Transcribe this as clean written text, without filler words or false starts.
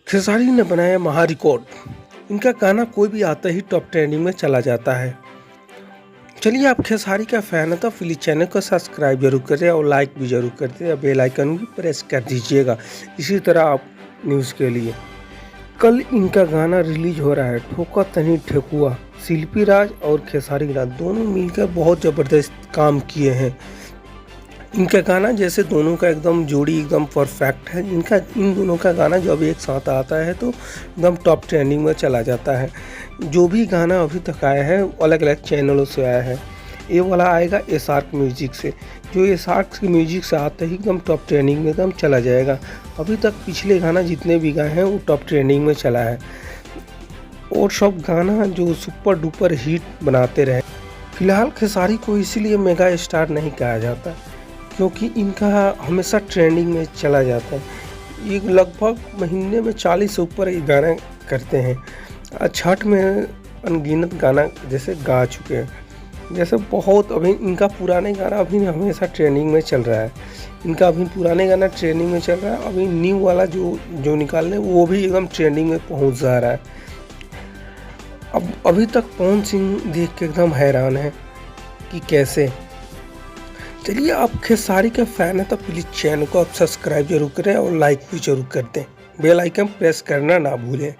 खेसारी ने बनाया महा रिकॉर्ड। इनका गाना कोई भी आता ही टॉप ट्रेंडिंग में चला जाता है। चलिए, आप खेसारी का फ़ैन है तो प्लीज़ चैनल को सब्सक्राइब जरूर करें और लाइक भी जरूर कर दें और बेल आइकन भी प्रेस कर दीजिएगा इसी तरह आप न्यूज़ के लिए। कल इनका गाना रिलीज हो रहा है, ठोका तनी ठेकुआ। शिल्पी राज और खेसारी राज दोनों मिलकर बहुत ज़बरदस्त काम किए हैं। इनका गाना जैसे दोनों का एकदम जोड़ी एकदम परफेक्ट है। इन दोनों का गाना जब एक साथ आता है तो एकदम टॉप ट्रेंडिंग में चला जाता है। जो भी गाना अभी तक आया है अलग अलग चैनलों से आया है। ये वाला आएगा एसआर्क म्यूजिक से, जो एसआर्क म्यूजिक से आते ही एकदम टॉप ट्रेंडिंग में एकदम चला जाएगा। अभी तक पिछले गाना जितने भी गाए हैं वो टॉप ट्रेंडिंग में चला है और सब गाना जो सुपर डुपर हिट बनाते रहे। फिलहाल खेसारी को इसीलिए मेगा स्टार नहीं कहा जाता क्योंकि इनका हमेशा ट्रेंडिंग में चला जाता है। ये लगभग महीने में 40 से ऊपर ये गाना करते हैं। छठ में अनगिनत गाना जैसे गा चुके हैं। जैसे बहुत अभी इनका पुराने गाना अभी हमेशा ट्रेंडिंग में चल रहा है। इनका अभी पुराने गाना ट्रेंडिंग में चल रहा है। अभी न्यू वाला जो निकाल रहे वो भी एकदम ट्रेंडिंग में पहुंच जा रहा है। अब अभी तक पवन सिंह देख के एकदम हैरान है कि कैसे। चलिए, आप खेसारी का फ़ैन है तो प्लीज़ चैनल को आप सब्सक्राइब जरूर करें और लाइक भी जरूर कर दें। बेल आइकन प्रेस करना ना भूलें।